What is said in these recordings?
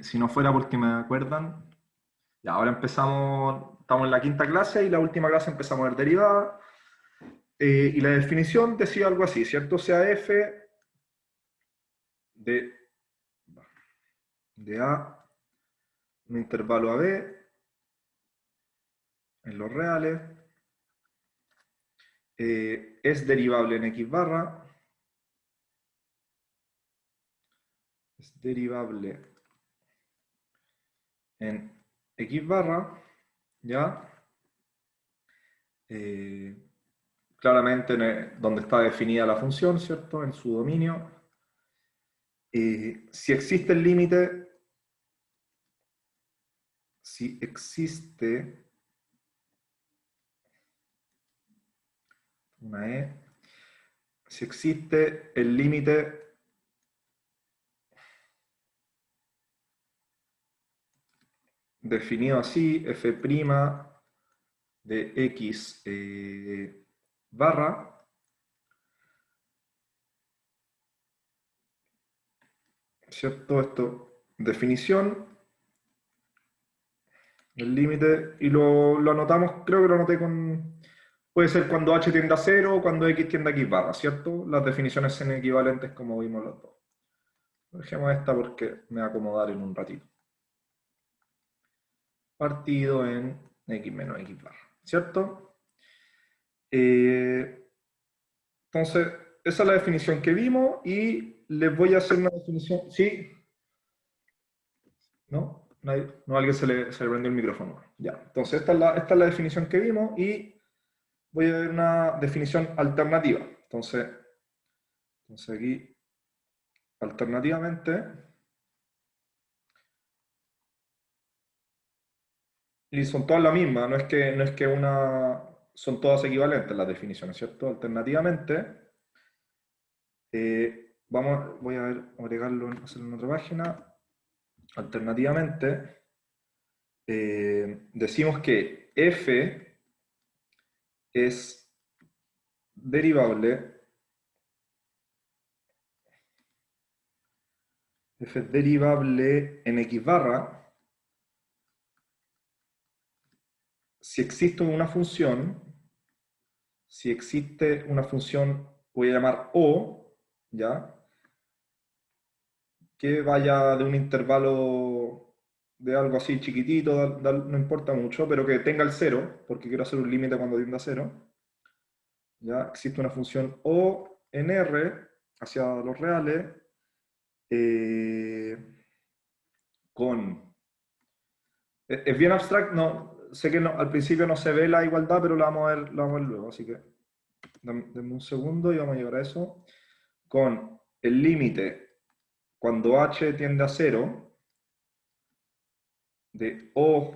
Si no fuera porque me acuerdan. Ya, ahora empezamos, estamos en la quinta clase y la última clase empezamos a ver derivadas. Y la definición decía algo así, ¿cierto? O sea, f de, de A, un intervalo a B, en los reales, es derivable en x barra, es derivable en x barra, ¿ya? Eh, claramente donde está definida la función, ¿cierto? En su dominio. Si existe el límite, si existe una E, si existe el límite definido así, f' de x barra, ¿cierto? Esto, definición, el límite, y lo anotamos, creo que lo anoté con, puede ser cuando h tiende a 0 o cuando x tiende a x barra, ¿cierto? Las definiciones son equivalentes como vimos los dos. Dejemos esta porque me va a acomodar en un ratito. Partido en x menos x barra, ¿cierto? Entonces, esa es la definición que vimos y les voy a hacer una definición. ¿Sí? ¿No? No, a alguien se le prendió el micrófono. Ya. Entonces, esta es la definición que vimos y voy a ver una definición alternativa. Entonces aquí, alternativamente, y son todas la misma, no es que son todas equivalentes las definiciones, ¿cierto? Alternativamente, voy a ver, agregarlo, hacerlo en otra página. Alternativamente, decimos que f es derivable, f es derivable en x barra si existe una función, voy a llamar O, ¿ya? Que vaya de un intervalo de algo así chiquitito, no importa mucho, pero que tenga el cero, porque quiero hacer un límite cuando tienda a cero. ¿Ya? Existe una función O en R hacia los reales eh, con... Es bien abstracto, no, sé que al principio no se ve la igualdad, pero la vamos a ver luego, así que denme un segundo y vamos a llegar a eso. Con el límite cuando h tiende a 0 de O,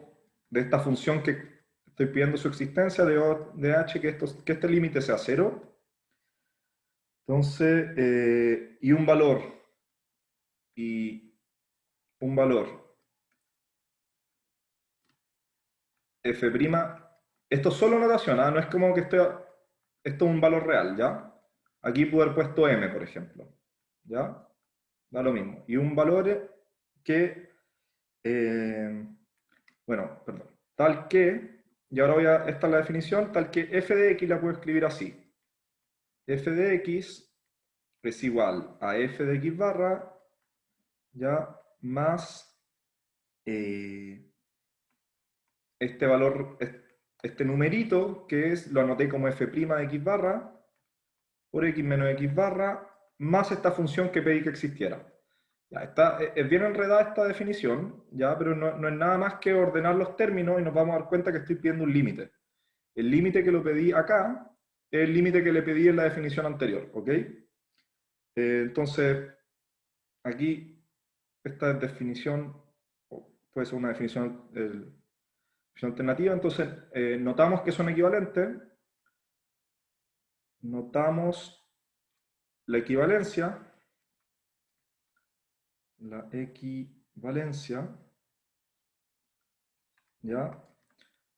de esta función que estoy pidiendo su existencia, de O de h, que este límite sea 0. Entonces, y un valor f', esto es solo notación, ¿ah? No es como que esto es un valor real, ¿ya? Aquí puedo haber puesto m, por ejemplo, ¿ya? Da lo mismo. Y un valor que, eh, bueno, perdón, tal que, y ahora esta es la definición, tal que f de x la puedo escribir así. F de x es igual a f de x barra, ¿ya? Más este valor, este numerito, lo anoté como f' de x barra, por x menos x barra, más esta función que pedí que existiera. Ya, es bien enredada esta definición, ya, pero no es nada más que ordenar los términos y nos vamos a dar cuenta que estoy pidiendo un límite. El límite que lo pedí acá es el límite que le pedí en la definición anterior, ¿ok? Entonces, aquí esta definición, puede ser una definición alternativa, entonces notamos que son equivalentes, notamos la equivalencia, ¿ya?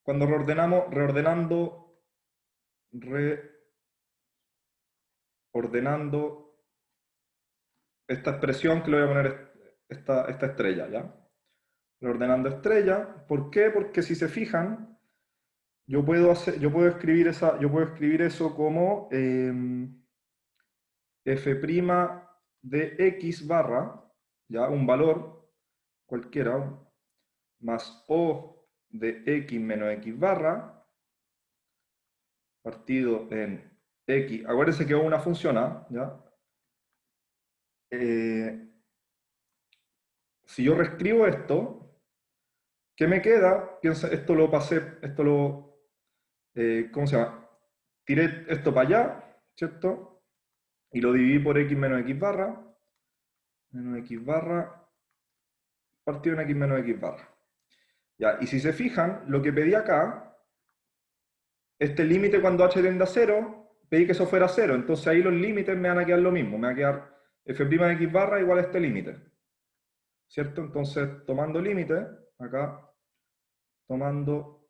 Cuando reordenando esta expresión que le voy a poner esta estrella, ¿ya? Reordenando estrella. ¿Por qué? Porque si se fijan, yo puedo escribir eso como f' de x barra, ya, un valor cualquiera, más o de x menos x barra, partido en x. Acuérdense que es una función, ¿ah? ¿Ya? Si yo reescribo esto, ¿qué me queda? Esto lo pasé, ¿cómo se llama? Tiré esto para allá, ¿cierto? Y lo dividí por x menos x barra, partido en x menos x barra. Ya, y si se fijan, lo que pedí acá, este límite cuando h tiende a 0, pedí que eso fuera 0, entonces ahí los límites me van a quedar lo mismo, me va a quedar f' de x barra igual a este límite, ¿cierto? Entonces, tomando límite, acá, tomando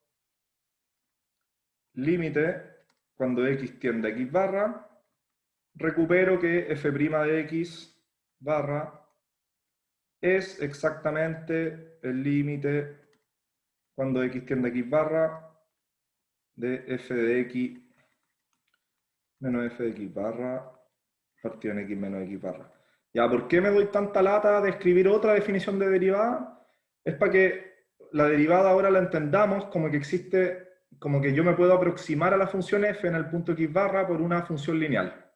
límite, cuando x tiende a x barra, recupero que f' de x barra es exactamente el límite cuando x tiende a x barra de f de x menos f de x barra partido en x menos x barra. Ya, ¿por qué me doy tanta lata de escribir otra definición de derivada? Es para que la derivada ahora la entendamos como que existe, como que yo me puedo aproximar a la función f en el punto x barra por una función lineal,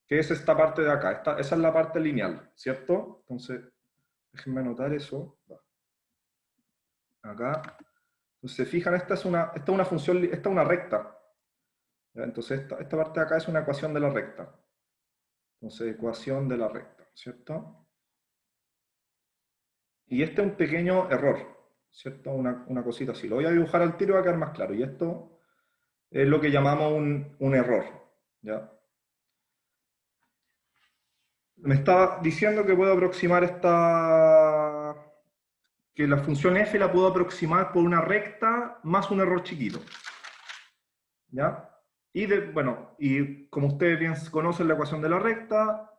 que es esta parte de acá. Esa es la parte lineal, ¿cierto? Entonces, déjenme anotar eso. Acá. Entonces, se fijan, esta es una función, esta es una recta. ¿Ya? Entonces, esta parte de acá es una ecuación de la recta. Entonces, ecuación de la recta, ¿cierto? Y este es un pequeño error, ¿cierto? Una cosita así. Lo voy a dibujar al tiro, va a quedar más claro. Y esto es lo que llamamos un error, ¿ya? Me está diciendo que puedo aproximar que la función f la puedo aproximar por una recta más un error chiquito, ¿ya? Bueno, y como ustedes bien conocen la ecuación de la recta,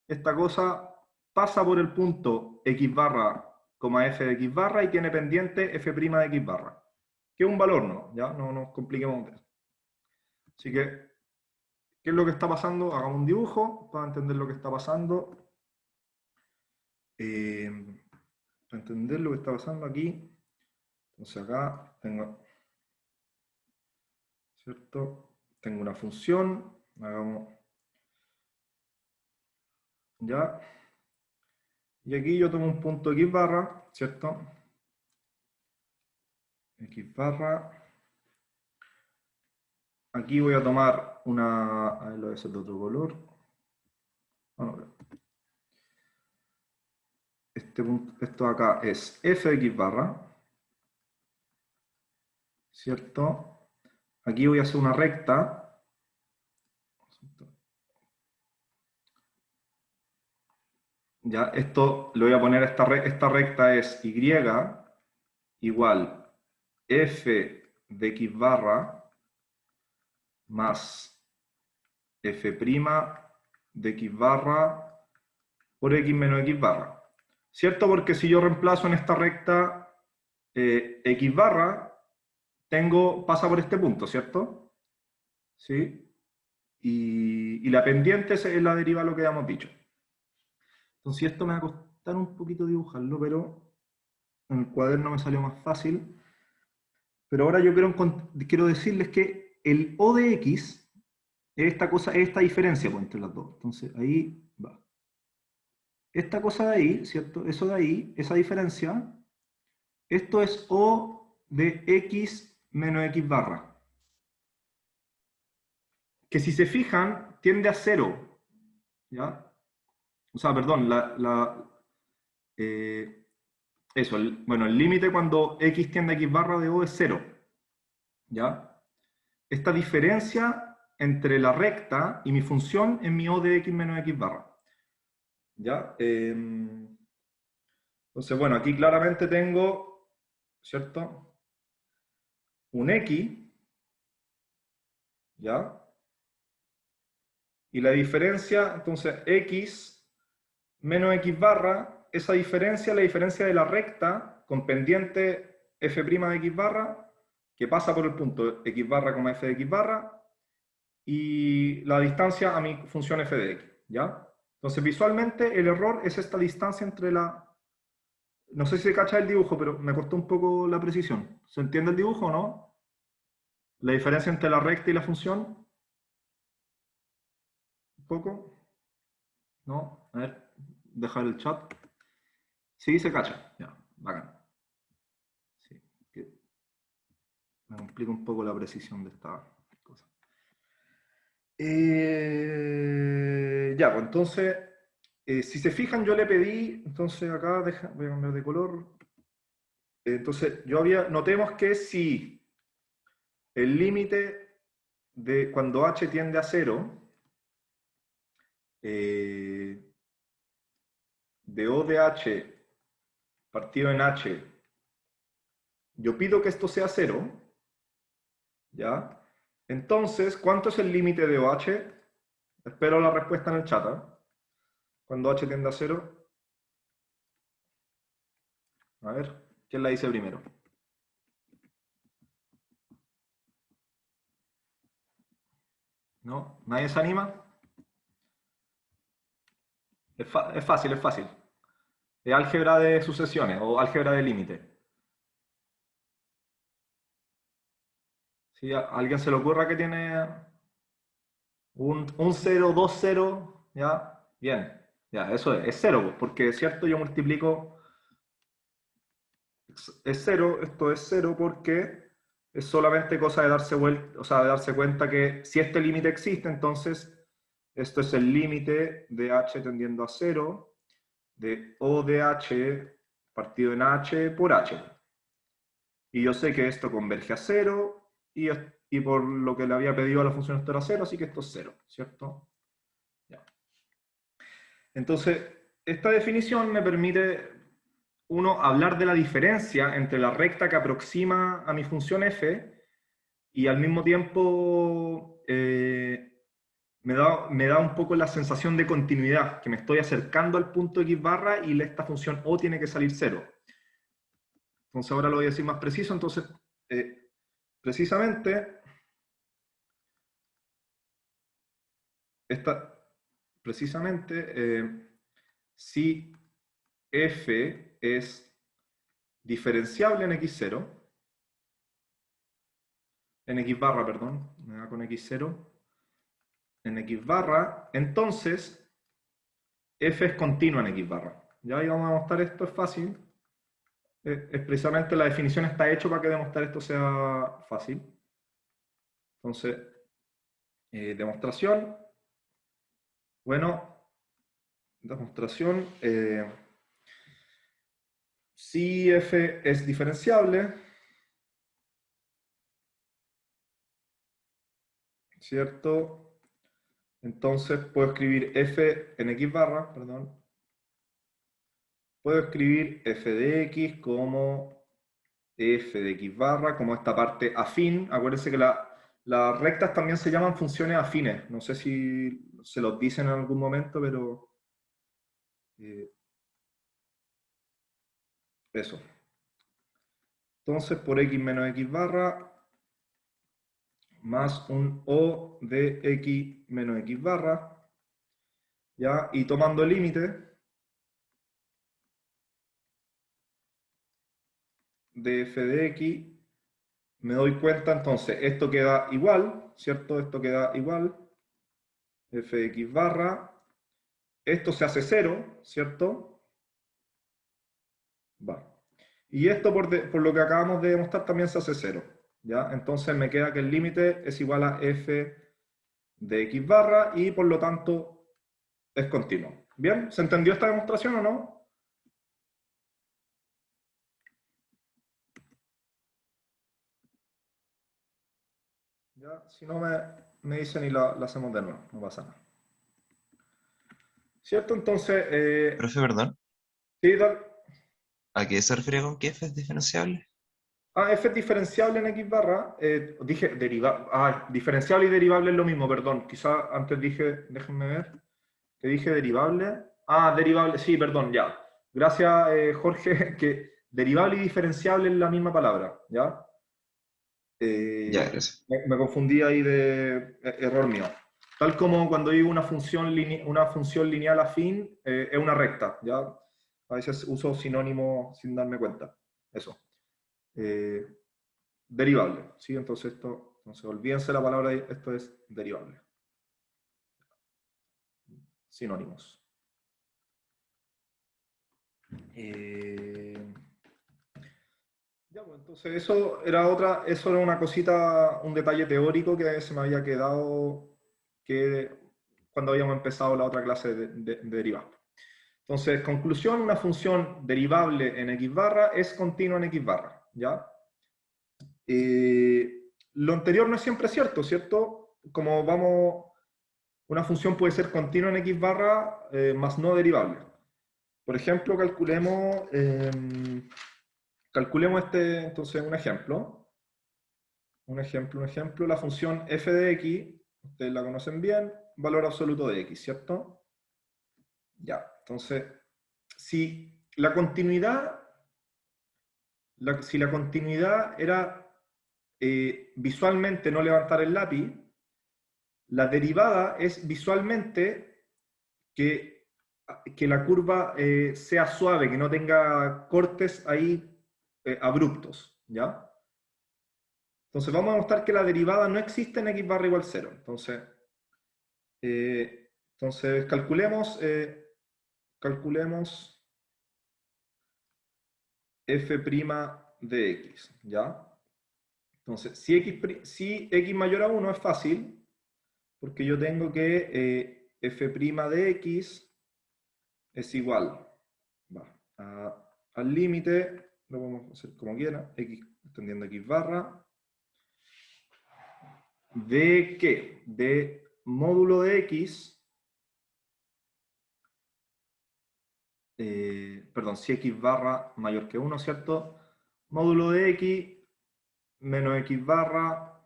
esta cosa pasa por el punto x barra, f de x barra y tiene pendiente f' de x barra, que es un valor, ¿no? Ya no nos compliquemos de eso. Así que, ¿qué es lo que está pasando? Hagamos un dibujo para entender lo que está pasando. Para entender lo que está pasando aquí, entonces acá tengo, ¿cierto? Tengo una función, hagamos, ya, y aquí yo tomo un punto x barra, ¿cierto? X barra, aquí voy a tomar a ver, lo voy a hacer de otro color, esto acá es f de x barra, ¿cierto? Aquí voy a hacer una recta, ya, esto le voy a poner, esta recta es y igual f de x barra más f' de x barra por x menos x barra. ¿Cierto? Porque si yo reemplazo en esta recta x barra, pasa por este punto, ¿cierto? ¿Sí? Y la pendiente es la deriva de lo que habíamos dicho. Entonces esto me va a costar un poquito dibujarlo, pero en el cuaderno me salió más fácil. Pero ahora yo quiero decirles que el O de X es esta diferencia pues, entre las dos. Entonces ahí va. Esta cosa de ahí, ¿cierto? Eso de ahí, esa diferencia, esto es O de X menos X barra. Que si se fijan, tiende a cero. ¿Ya? O sea, perdón, eso, bueno, el límite cuando X tiende a X barra de O es cero. ¿Ya? Esta diferencia entre la recta y mi función es mi O de X menos X barra. ¿Ya? Entonces, bueno, aquí claramente tengo, ¿cierto? Un X, ¿ya? Y la diferencia, entonces, X menos X barra esa diferencia, la diferencia de la recta con pendiente f' de x barra, que pasa por el punto x barra, f de x barra, y la distancia a mi función f de x, ¿ya? Entonces, visualmente, el error es esta distancia entre la... No sé si se cacha el dibujo, pero me costó un poco la precisión. ¿Se entiende el dibujo o no? La diferencia entre la recta y la función. ¿Un poco? ¿No? A ver, dejar el chat. Sí, se cacha. Ya, bacán. Sí, que me complica un poco la precisión de esta cosa. Ya, pues entonces, si se fijan, yo le pedí, entonces acá voy a cambiar de color. Entonces, notemos que si el límite de cuando h tiende a 0, de O de h partido en h, yo pido que esto sea 0, ¿ya? Entonces, ¿cuánto es el límite de OH? Espero la respuesta en el chat, ¿eh? Cuando h tiende a 0. A ver, ¿quién la dice primero? ¿No? ¿Nadie se anima? Es fácil, es fácil. Es álgebra de sucesiones o álgebra de límite. Si a alguien se le ocurra que tiene un 0, 2 0, ¿ya? Bien, ya, eso es 0, pues, porque es cierto, yo multiplico, es 0, esto es 0 porque es solamente cosa de darse vuelta, o sea, de darse cuenta que si este límite existe, entonces esto es el límite de h tendiendo a 0, de O de h partido en h por h. Y yo sé que esto converge a 0 y por lo que le había pedido a la función esto era 0, así que esto es 0, ¿cierto? Ya. Entonces, esta definición me permite, uno, hablar de la diferencia entre la recta que aproxima a mi función f y al mismo tiempo me da un poco la sensación de continuidad, que me estoy acercando al punto x barra y esta función o tiene que salir 0. Entonces ahora lo voy a decir más preciso. Entonces, precisamente, si f es diferenciable en x0, en x barra, perdón, me da con x0, en x barra, entonces f es continua en x barra. Ya ahí vamos a demostrar esto, es fácil. Es precisamente la definición está hecha para que demostrar esto sea fácil. Entonces, demostración. Bueno, demostración. Si f es diferenciable, ¿cierto? Entonces puedo escribir f en x barra, perdón. Puedo escribir f de x como f de x barra, como esta parte afín. Acuérdense que las rectas también se llaman funciones afines. No sé si se los dicen en algún momento, pero eso. Entonces, por x menos x barra, más un o de x menos x barra, ¿ya? Y tomando el límite de f de x, me doy cuenta, entonces, esto queda igual, ¿cierto? Esto queda igual, f de x barra, esto se hace 0, ¿cierto? Va. Y esto, por lo que acabamos de demostrar, también se hace 0, ¿ya? Entonces me queda que el límite es igual a f de x barra y, por lo tanto, es continuo. ¿Bien? ¿Se entendió esta demostración o no? Ya, si no me dicen y la hacemos de nuevo, no pasa nada. ¿Cierto? Entonces, Profe, perdón, sí, ¿a qué se refiere con que f es diferenciable? f es diferenciable en x barra. Dije diferenciable y derivable es lo mismo, perdón. Quizá antes dije, déjenme ver, que dije derivable. Derivable, sí, perdón, ya. Gracias, Jorge, que derivable y diferenciable es la misma palabra, ¿ya? Ya, gracias. Me confundí ahí de error mío. Tal como cuando digo una función lineal afín, es una recta, ¿ya? A veces uso sinónimo sin darme cuenta. Eso. Eh, derivable, ¿sí? Entonces olvídense la palabra, esto es derivable. Sinónimos. Ya, pues, entonces eso era una cosita, un detalle teórico que se me había quedado que cuando habíamos empezado la otra clase de derivadas. Entonces, conclusión, una función derivable en x barra es continua en x barra, ¿ya? Lo anterior no es siempre cierto, ¿cierto? Como vamos, una función puede ser continua en x barra, más no derivable. Por ejemplo, calculemos entonces un ejemplo. Un ejemplo, la función f de x, ustedes la conocen bien, valor absoluto de x, ¿cierto? Ya, entonces, si la continuidad, si la continuidad era visualmente no levantar el lápiz, la derivada es visualmente que, que la curva sea suave, que no tenga cortes ahí abruptos, ¿ya? Entonces vamos a mostrar que la derivada no existe en x barra igual 0. Entonces calculemos f' de x, ¿ya? Entonces, si x mayor a 1 es fácil, porque yo tengo que f' de x es igual al límite, lo podemos hacer como quiera, x extendiendo x barra, ¿de qué? De módulo de x, perdón, si x barra mayor que 1, ¿cierto? Módulo de x menos x barra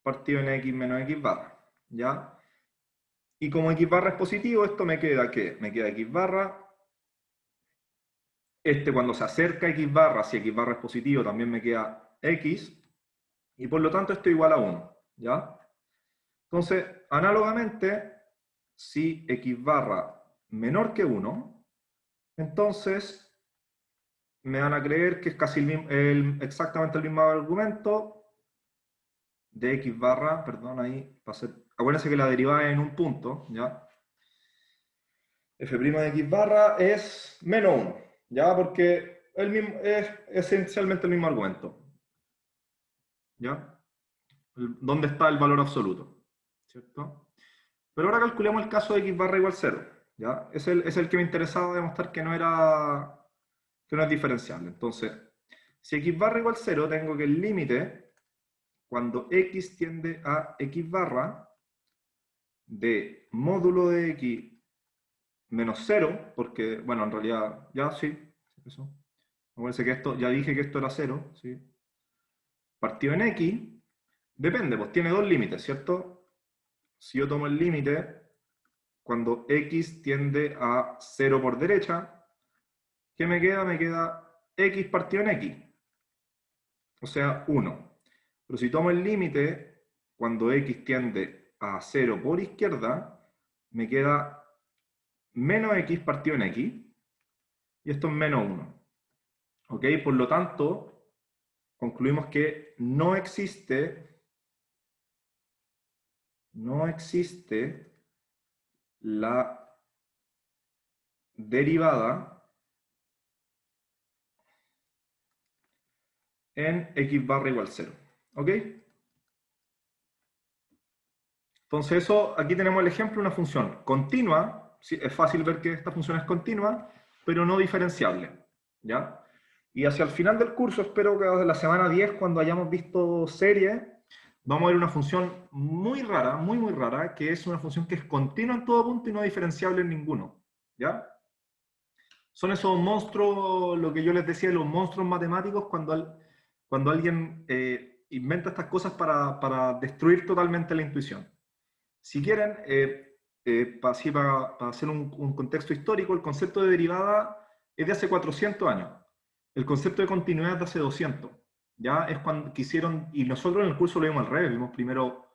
partido en x menos x barra, ¿ya? Y como x barra es positivo, esto me queda ¿qué? Me queda x barra. Cuando se acerca a x barra, si x barra es positivo, también me queda x. Y por lo tanto esto es igual a 1, ¿ya? Entonces, análogamente, si x barra menor que 1, entonces me van a creer que es casi exactamente el mismo argumento de x barra, perdón, ahí, acuérdense que la derivada es en un punto, ¿ya? F' de x barra es menos 1, ¿ya? Porque es esencialmente el mismo argumento, ¿ya? ¿Dónde está el valor absoluto? ¿Cierto? Pero ahora calculemos el caso de x barra igual 0, ¿ya? Es el que me interesaba demostrar que que no es diferenciable. Entonces, si x barra igual 0, tengo que el límite, cuando x tiende a x barra, de módulo de x menos 0, porque, bueno, en realidad, ya sí, eso. Acuérdense que esto, ya dije que esto era 0, ¿sí? Partido en x, depende, pues tiene dos límites, ¿cierto? Si yo tomo el límite, cuando x tiende a 0 por derecha, ¿qué me queda? Me queda x partido en x, o sea, 1. Pero si tomo el límite, cuando x tiende a 0 por izquierda, me queda menos x partido en x, y esto es menos 1. ¿Ok? Por lo tanto, concluimos que no existe la derivada en x barra igual 0. ¿Ok? Entonces eso, aquí tenemos el ejemplo de una función continua. Sí, es fácil ver que esta función es continua, pero no diferenciable. ¿Ya? Y hacia el final del curso, espero que de la semana 10, cuando hayamos visto series, vamos a ver una función muy rara, muy, muy rara, que es una función que es continua en todo punto y no diferenciable en ninguno. ¿Ya? Son esos monstruos, lo que yo les decía, los monstruos matemáticos, cuando alguien inventa estas cosas para destruir totalmente la intuición. Si quieren, para hacer un contexto histórico, el concepto de derivada es de hace 400 años. El concepto de continuidad es de hace 200. Ya es cuando quisieron, y nosotros en el curso lo vimos al revés, vimos primero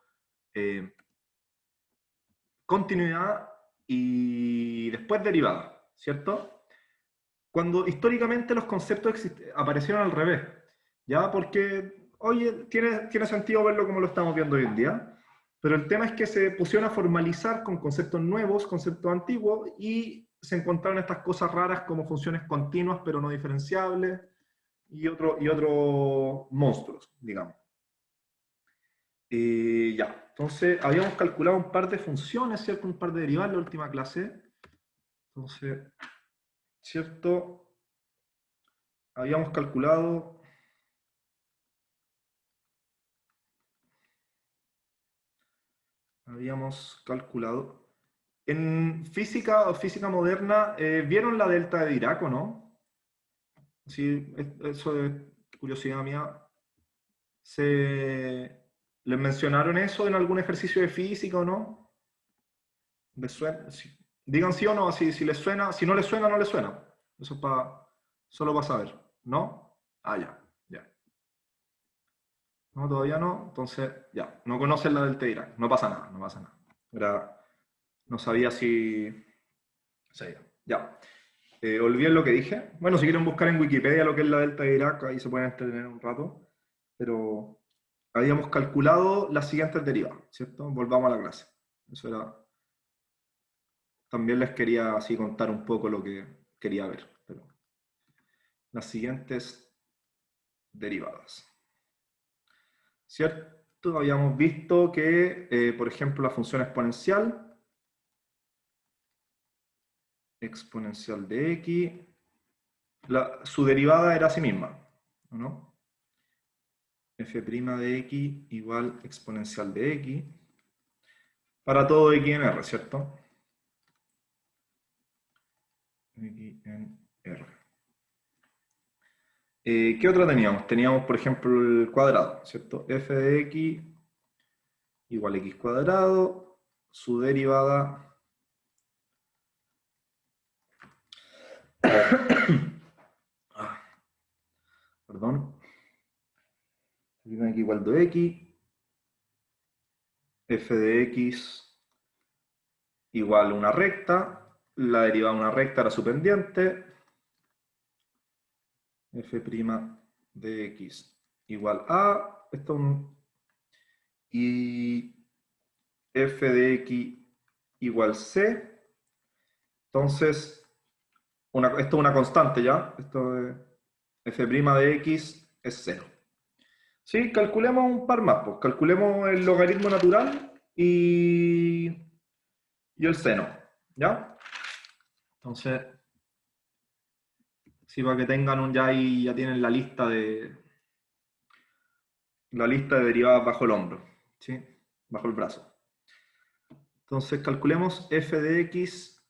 continuidad y después derivada, ¿cierto? Cuando históricamente los conceptos aparecieron al revés, ¿ya? Porque, oye, tiene sentido verlo como lo estamos viendo hoy en día, pero el tema es que se pusieron a formalizar con conceptos nuevos, conceptos antiguos, y se encontraron estas cosas raras como funciones continuas pero no diferenciables y otros monstruos, digamos. Ya, entonces habíamos calculado un par de funciones, ¿cierto? Un par de derivadas en la última clase. Entonces, ¿cierto? Habíamos calculado en física o física moderna, ¿vieron la delta de Dirac o no? Sí, eso es curiosidad mía. ¿Les mencionaron eso en algún ejercicio de física o no? ¿Les suena? Sí. Digan sí o no, si les suena, si no les suena, no les suena. Eso es solo para saber, ¿no? Ah, ya, ya. No, todavía no, entonces ya, no conocen la delta de Dirac, no pasa nada, no pasa nada. No sabía si... Sí, ya. Olvidé lo que dije. Bueno, si quieren buscar en Wikipedia lo que es la delta de Dirac, ahí se pueden entretener un rato. Pero habíamos calculado las siguientes derivas, ¿cierto? Volvamos a la clase. Eso era... También les quería así contar un poco lo que quería ver. Pero las siguientes derivadas. ¿Cierto? Habíamos visto que, por ejemplo, la función exponencial de x, su derivada era sí misma, ¿no? F' de x igual exponencial de x para todo x en R, ¿cierto? X en R. ¿Qué otra teníamos? Teníamos, por ejemplo, el cuadrado, ¿cierto? F de x igual x cuadrado, su derivada perdón, x igual 2x, f de x igual una recta, la derivada de una recta era su pendiente, f' de x igual a, y f de x igual c, entonces, esto es una constante ya, esto es f' de x es 0. Sí, calculemos un par más, pues calculemos el logaritmo natural y el seno, ¿ya? Entonces, sí, para que tengan ya ahí, ya tienen la lista de derivadas bajo el hombro, ¿sí? Bajo el brazo. Entonces, calculemos f de x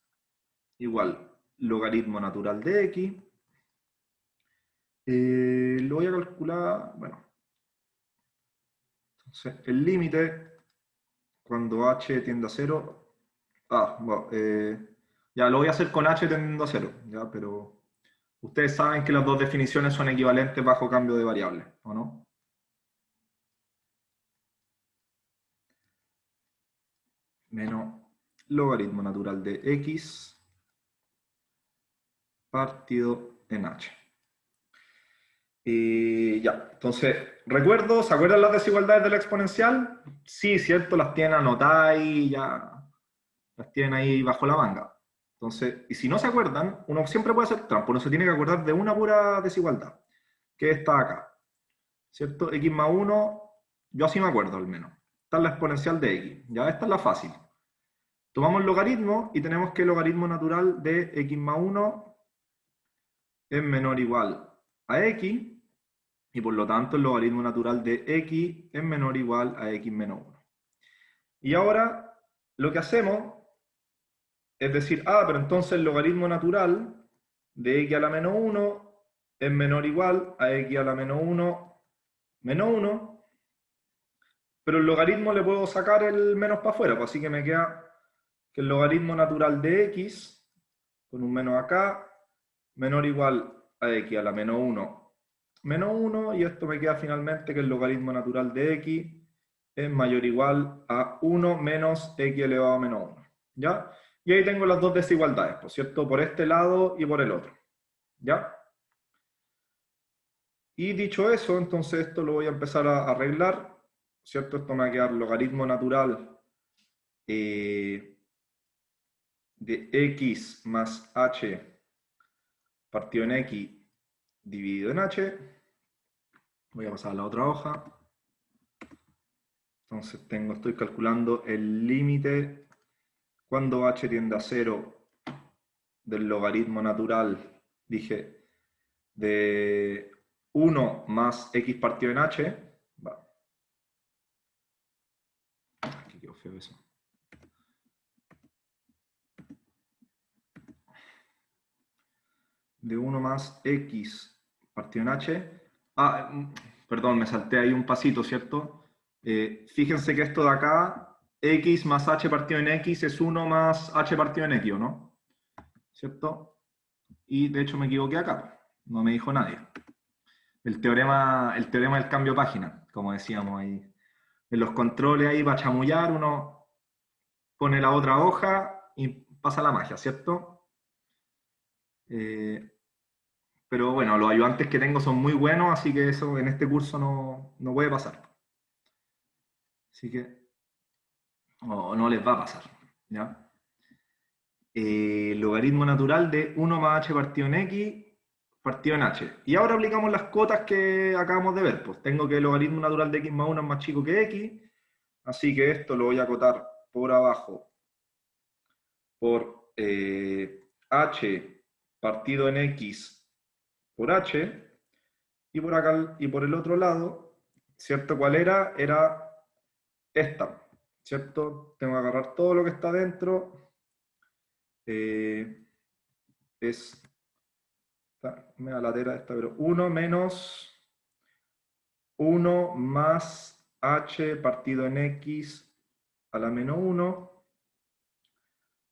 igual logaritmo natural de x. Lo voy a calcular, bueno. Entonces, el límite cuando h tiende a 0. Bueno, ya lo voy a hacer con h tendiendo a 0, ya, pero ustedes saben que las dos definiciones son equivalentes bajo cambio de variable, ¿o no? Menos logaritmo natural de x partido en h. Y ya, entonces, recuerdo, ¿se acuerdan las desigualdades de la exponencial? Sí, cierto, las tienen anotadas y ya las tienen ahí bajo la manga. Entonces, y si no se acuerdan, uno siempre puede hacer trampa, uno se tiene que acordar de una pura desigualdad, que está acá, ¿cierto? X más 1, yo así me acuerdo al menos. Esta es la exponencial de x, ya esta es la fácil. Tomamos el logaritmo y tenemos que el logaritmo natural de x más 1 es menor o igual a x, y por lo tanto el logaritmo natural de x es menor o igual a x menos 1. Y ahora lo que hacemos es decir, pero entonces el logaritmo natural de x a la menos 1 es menor o igual a x a la menos 1 menos 1, pero el logaritmo le puedo sacar el menos para afuera, pues así que me queda que el logaritmo natural de x, con un menos acá, menor o igual a x a la menos 1, y esto me queda finalmente que el logaritmo natural de x es mayor o igual a 1 menos x elevado a menos 1. ¿Ya? Y ahí tengo las dos desigualdades, por cierto, por este lado y por el otro. ¿Ya? Y dicho eso, entonces esto lo voy a empezar a arreglar, ¿cierto? Esto me va a quedar logaritmo natural de x más h partido en x dividido en h. Voy a pasar a la otra hoja. Entonces estoy calculando el límite cuando h tiende a 0 del logaritmo natural, dije, de 1 más x partido en h. Va. Aquí quedó feo eso. De 1 más x partido en h. Perdón, me salté ahí un pasito, ¿cierto? Fíjense que esto de acá, x más h partido en x es 1 más h partido en x, ¿o no? ¿Cierto? Y de hecho me equivoqué acá, no me dijo nadie. El teorema del cambio de página, como decíamos ahí. En los controles ahí para chamullar, uno pone la otra hoja y pasa la magia, ¿cierto? Pero bueno, los ayudantes que tengo son muy buenos, así que eso en este curso no puede pasar. Así que no les va a pasar, ¿ya? Logaritmo natural de 1 más h partido en x partido en h. Y ahora aplicamos las cotas que acabamos de ver. Pues tengo que el logaritmo natural de x más 1 es más chico que x, así que esto lo voy a acotar por abajo por h partido en x por h, y por acá y por el otro lado, ¿cierto? ¿Cuál era? Era esta, ¿cierto? Tengo que agarrar todo lo que está dentro. Es, me da la tela esta, pero 1 menos 1 más h partido en x a la menos 1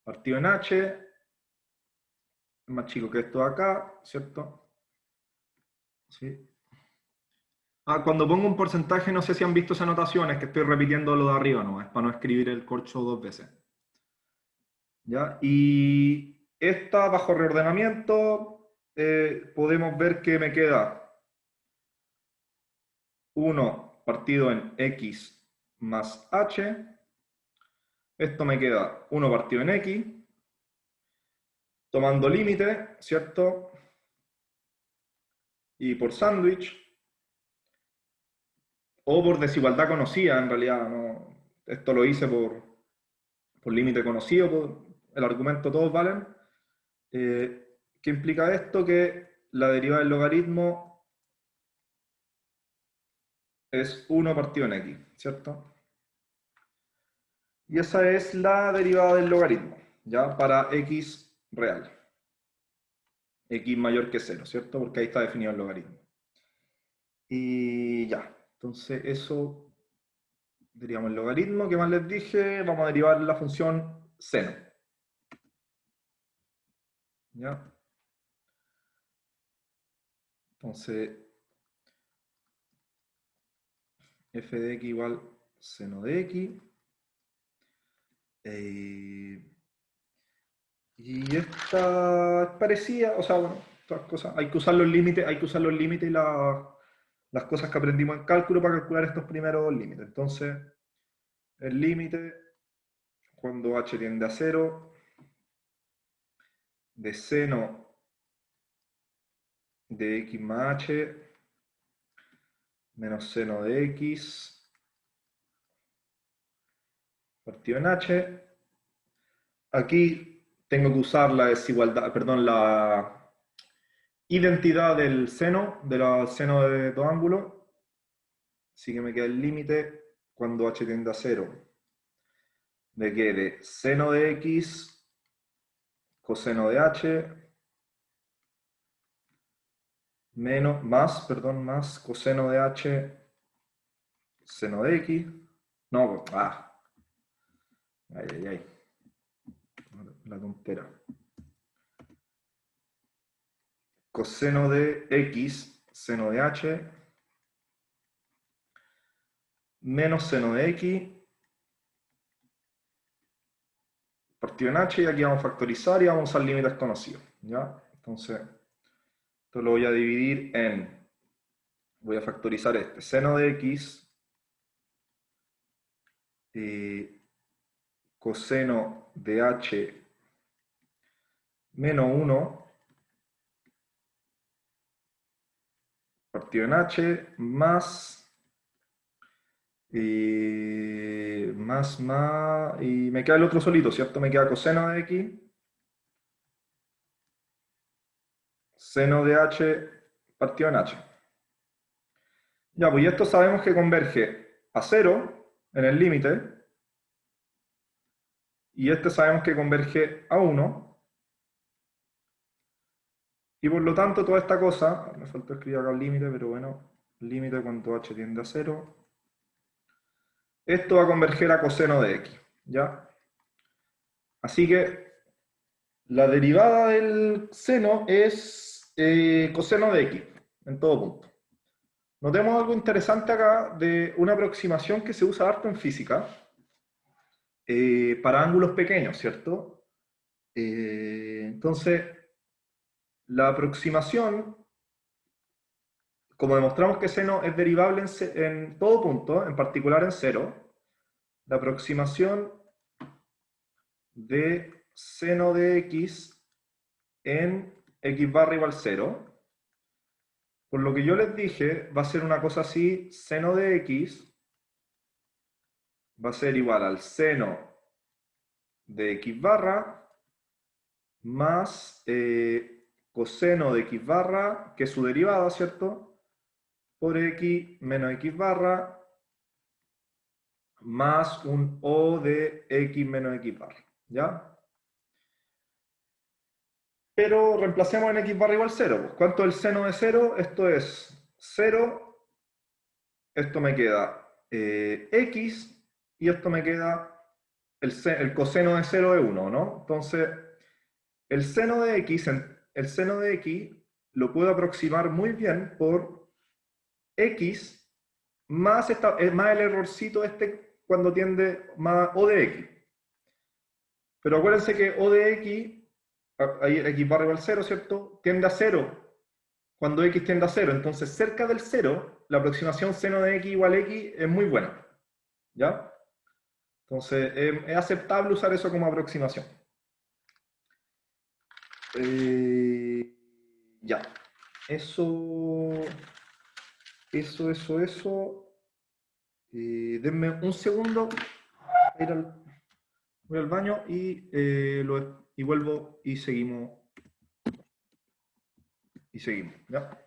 partido en h, es más chico que esto de acá, ¿cierto? ¿Sí? Cuando pongo un porcentaje, no sé si han visto esa notación, es que estoy repitiendo lo de arriba, no, es para no escribir el corcho dos veces. ¿Ya? Y esta, bajo reordenamiento, podemos ver que me queda 1 partido en x más h. Esto me queda 1 partido en x, tomando límite, ¿cierto? Y por sándwich, o por desigualdad conocida, en realidad, no, esto lo hice por límite conocido, el argumento todos valen. ¿Qué implica esto? Que la derivada del logaritmo es 1 partido en x, ¿cierto? Y esa es la derivada del logaritmo, ¿ya? Para x real. X mayor que 0, ¿cierto? Porque ahí está definido el logaritmo. Y ya, entonces eso, derivamos el logaritmo, ¿qué más les dije? Vamos a derivar la función seno. ¿Ya? Entonces, f de x igual seno de x. Y esta es parecida, o sea, bueno, todas cosas. Hay que usar los límites, y las cosas que aprendimos en cálculo para calcular estos primeros límites. Entonces, el límite, cuando h tiende a 0, de seno de x más h menos seno de x partido en h. Aquí tengo que usar la desigualdad, perdón, la identidad del seno, seno de dos ángulos. Así que me queda el límite cuando h tiende a 0 de que de seno de x coseno de h menos, más coseno de h seno de x. No, ay, la tontera. coseno de x, seno de h, menos seno de x, partido en h, y aquí vamos a factorizar y vamos a usar límites conocidos, ¿ya? Entonces, esto lo voy a dividir en, voy a factorizar este, seno de x, coseno de h menos 1, partido en h, más, y me queda el otro solito, ¿cierto? Me queda coseno de x, seno de h, partido en h. Ya, pues esto sabemos que converge a 0 en el límite, y este sabemos que converge a 1, y por lo tanto toda esta cosa, me falta escribir acá el límite, pero bueno, límite cuando h tiende a 0, esto va a converger a coseno de x, ¿ya? Así que la derivada del seno es coseno de x, en todo punto. Notemos algo interesante acá de una aproximación que se usa harto en física para ángulos pequeños, ¿cierto? Entonces, la aproximación, como demostramos que seno es derivable en todo punto, en particular en cero, la aproximación de seno de x en x barra igual 0, por lo que yo les dije, va a ser una cosa así, seno de x va a ser igual al seno de x barra más coseno de x barra, que es su derivada, ¿cierto? Por x menos x barra más un o de x menos x barra, ¿ya? Pero reemplacemos en x barra igual 0. Pues, ¿cuánto es el seno de 0? Esto es 0, esto me queda x, y esto me queda el coseno de 0 de 1, ¿no? Entonces, el seno de x lo puedo aproximar muy bien por x más, más el errorcito este cuando tiende más o de x. Pero acuérdense que o de x, ahí x barra igual 0, ¿cierto? Tiende a 0 cuando x tiende a 0. Entonces, cerca del 0, la aproximación seno de x igual x es muy buena, ¿ya? Entonces, es aceptable usar eso como aproximación. Ya. Eso. Denme un segundo. Voy al baño y vuelvo y seguimos. ¿Ya?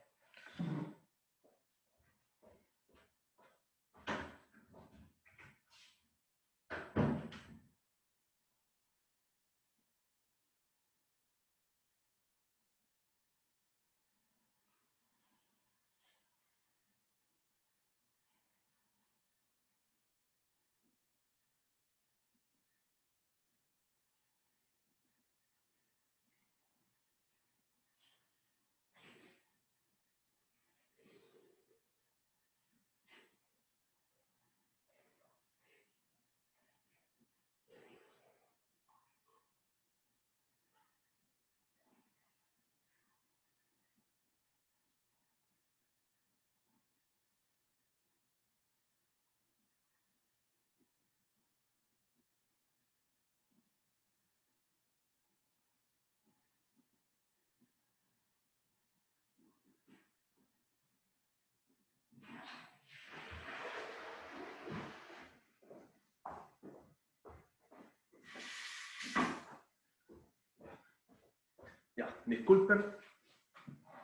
Ya, disculpen.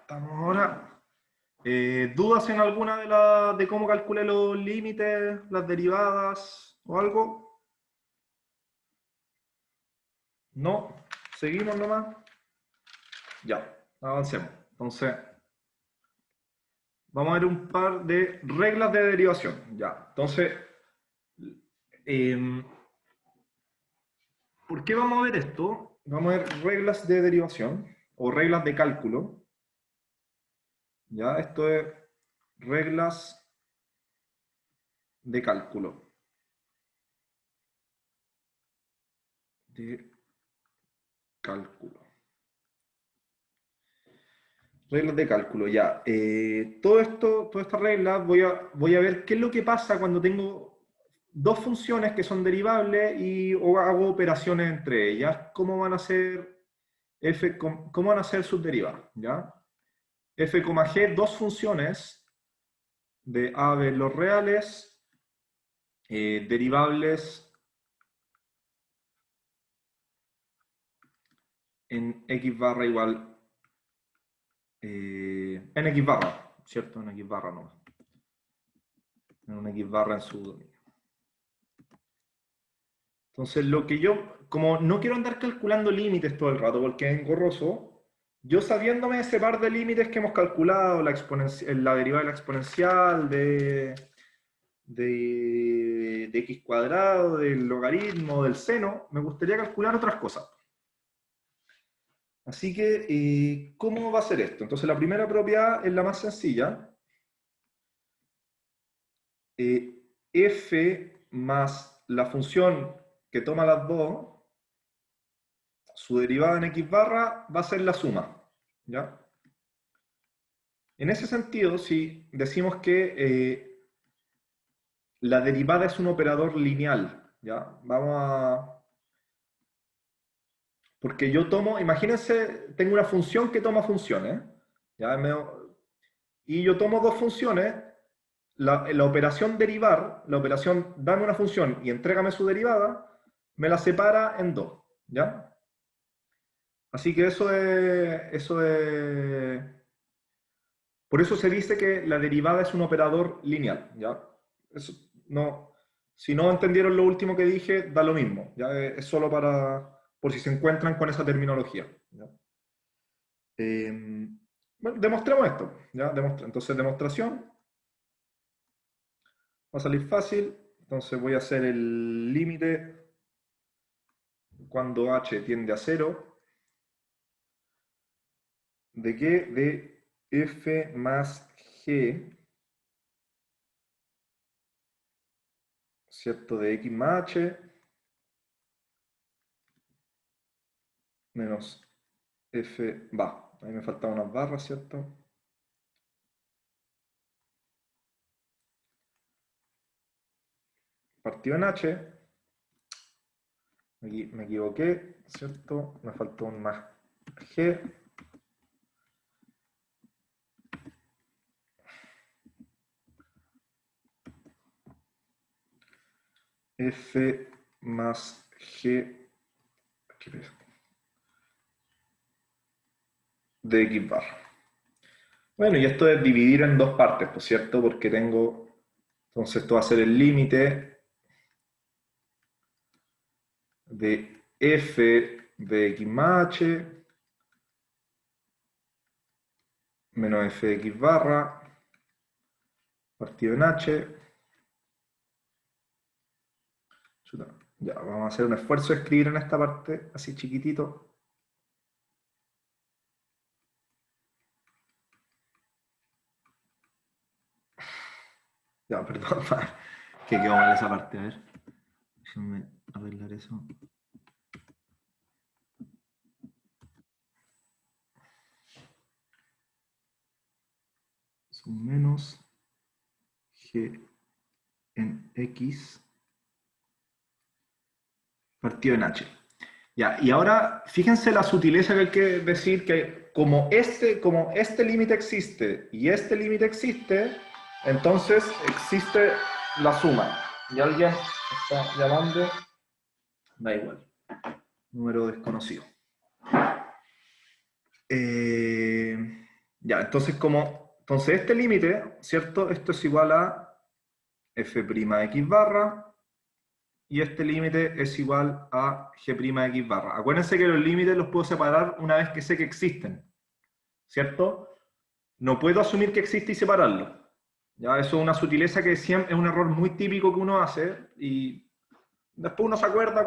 Estamos ahora. ¿Dudas en alguna de cómo calculé los límites, las derivadas o algo? No. ¿Seguimos nomás? Ya, avancemos. Entonces, vamos a ver un par de reglas de derivación. Ya, entonces, ¿por qué vamos a ver esto? Vamos a ver reglas de derivación o reglas de cálculo. ¿Ya? Esto es reglas de cálculo. De cálculo. Reglas de cálculo, ya. Todo esto, todas estas reglas, voy a ver qué es lo que pasa cuando tengo dos funciones que son derivables y o hago operaciones entre ellas. ¿Cómo van a ser cómo van a ser sus derivadas? ¿Ya? F, G, dos funciones de A de los reales, derivables en X barra igual en X barra, ¿cierto? En X barra no. En una X barra en su dominio. Entonces, lo que yo, como no quiero andar calculando límites todo el rato porque es engorroso, yo sabiéndome ese par de límites que hemos calculado, la derivada de la exponencial, de x cuadrado, del logaritmo, del seno, me gustaría calcular otras cosas. Así que, ¿cómo va a ser esto? Entonces, la primera propiedad es la más sencilla. F más la función que toma las dos, su derivada en x barra va a ser la suma. ¿Ya? En ese sentido, si decimos que la derivada es un operador lineal, ¿ya? Vamos a... Porque yo tomo, imagínense, tengo una función que toma funciones, ¿ya? Y yo tomo dos funciones, la operación derivar, la operación dame una función y entrégame su derivada, me la separa en dos, ¿ya? Así que eso es, por eso se dice que la derivada es un operador lineal, ¿ya? Eso no, si no entendieron lo último que dije, da lo mismo, ¿ya? Es solo por si se encuentran con esa terminología, ¿ya? Bueno, demostremos esto, ¿ya? Entonces, demostración, va a salir fácil, entonces voy a hacer el límite cuando h tiende a 0, ¿de qué? De f más g, ¿cierto? De x más h menos f, ahí me faltaban unas barras, ¿cierto? Partido en h, aquí me equivoqué, ¿cierto? Me faltó un más g, f más g de x barra. Bueno, y esto es dividir en dos partes, ¿por cierto? Porque tengo, entonces esto va a ser el límite de f de x más h menos f de x barra partido en h. Ya, vamos a hacer un esfuerzo de escribir en esta parte así chiquitito. Ya, perdón, que quedó mal esa parte. A ver, déjenme arreglar eso. Son menos g en x partido en h. Ya, y ahora fíjense la sutileza que hay que decir que como este límite existe y este límite existe, entonces existe la suma. Y alguien está llamando, da igual, número desconocido. Ya, entonces entonces este límite, ¿cierto? Esto es igual a f' de x barra y este límite es igual a g' de x barra. Acuérdense que los límites los puedo separar una vez que sé que existen, ¿cierto? No puedo asumir que existe y separarlo. Ya, eso es una sutileza que siempre es un error muy típico que uno hace y después uno se acuerda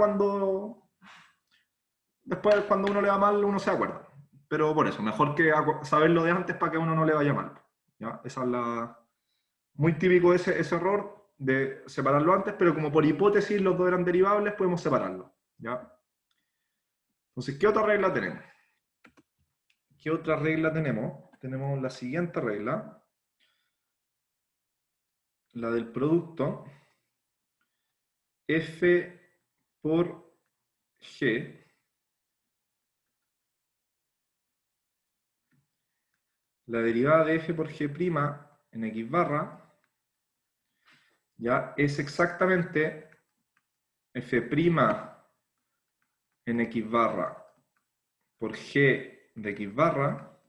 después cuando uno le va mal uno se acuerda. Pero por eso, mejor que saberlo de antes para que a uno no le vaya mal. ¿ya? Esa es la... Muy típico ese error de separarlo antes, pero como por hipótesis los dos eran derivables, podemos separarlos, ¿ya? Entonces, ¿qué otra regla tenemos? ¿Qué otra regla tenemos? Tenemos la siguiente regla, la del producto f por g la derivada de f por g' en x barra ya es exactamente f' en x barra por g de x barra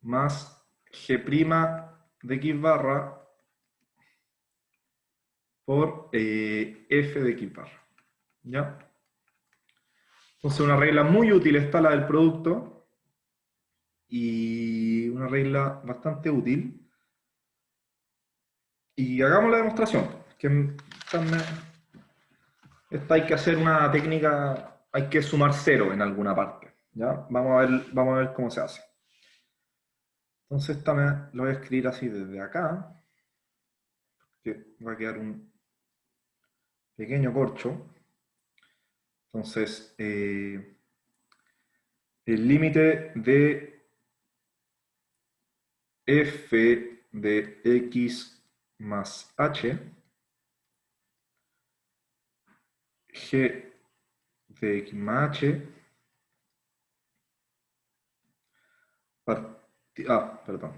más g' de x barra por f de x barra. ¿Ya? Entonces una regla muy útil está la del producto y una regla bastante útil. Y hagamos la demostración, que esta hay que hacer una técnica, hay que sumar cero en alguna parte. ¿Ya? Vamos a ver cómo se hace. Entonces esta lo voy a escribir así desde acá, que va a quedar un pequeño corcho. Entonces, el límite de f de x más h, g de x más h, perdón,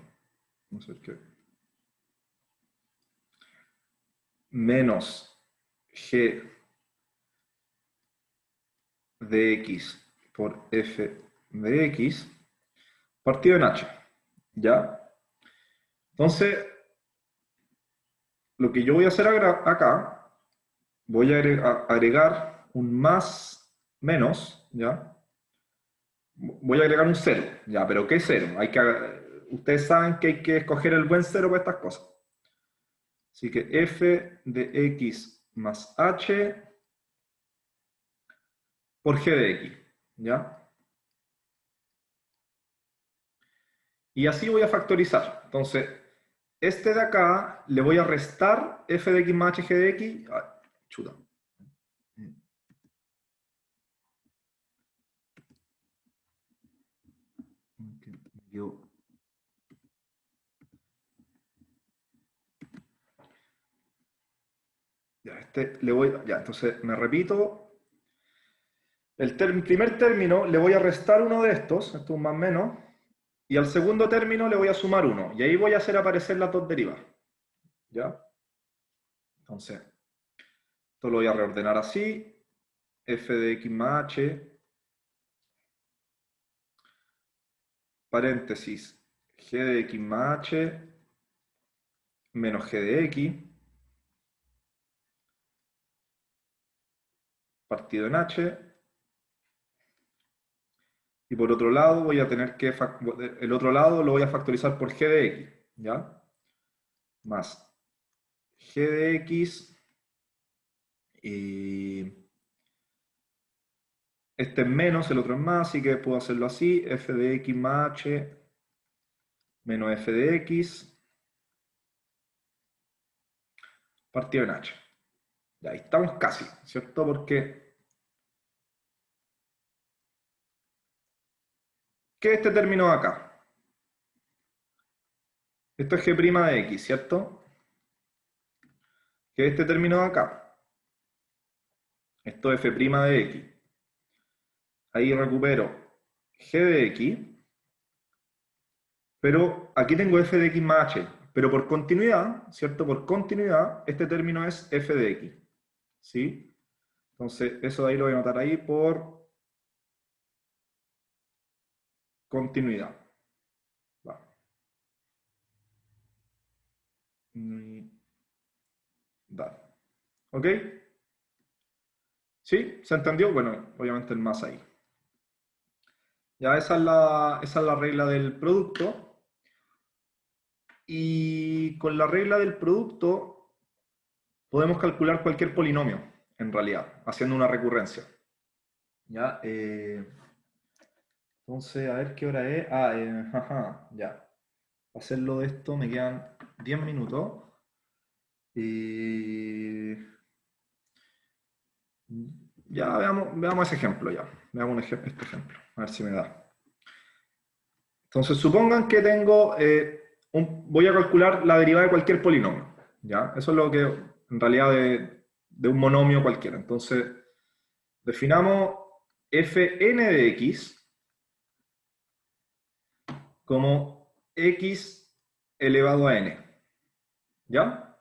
no sé qué, menos g de x por f de x, partido en h, ¿ya? Entonces, lo que yo voy a hacer acá, voy a agregar un más menos, ¿ya? Voy a agregar un cero, ya, pero ¿qué cero? Ustedes saben que hay que escoger el buen cero para estas cosas. Así que f de x más h por g de x, ¿ya? Y así voy a factorizar. Entonces, este de acá le voy a restar f de x más h g de x. Ay, chuta. Ya, entonces me repito. El primer término le voy a restar uno de estos, esto es un más menos, y al segundo término le voy a sumar uno. Y ahí voy a hacer aparecer las dos derivadas. ¿Ya? Entonces, esto lo voy a reordenar así. F de x más h, paréntesis, g de x más h, menos g de x, partido en h. Y por otro lado voy a tener que, el otro lado lo voy a factorizar por g de x. ¿Ya? Más g de x y este es menos, el otro es más, así que puedo hacerlo así, f de x más h menos f de x partido en h. Ya, ahí estamos casi, ¿cierto? Porque, ¿qué es este término de acá? Esto es g' de x, ¿cierto? ¿Qué es este término de acá? Esto es f' de x. Ahí recupero g de x, pero aquí tengo f de x más h. Pero por continuidad, ¿cierto? Por continuidad, este término es f de x. ¿Sí? Entonces, eso de ahí lo voy a anotar ahí por continuidad. Va. Dale. ¿Ok? ¿Sí? ¿Se entendió? Bueno, obviamente el más ahí. Ya esa es la regla del producto. Y con la regla del producto podemos calcular cualquier polinomio, en realidad, haciendo una recurrencia. ¿Ya? Entonces, a ver qué hora es. Ajá, ya. hacerlo de esto me quedan 10 minutos. Y ya veamos ese ejemplo ya. Veamos este ejemplo. A ver si me da. Entonces, supongan que tengo, voy a calcular la derivada de cualquier polinomio. ¿Ya? Eso es lo que, en realidad, de un monomio cualquiera. Entonces, definamos fn de x como x elevado a n. ¿Ya?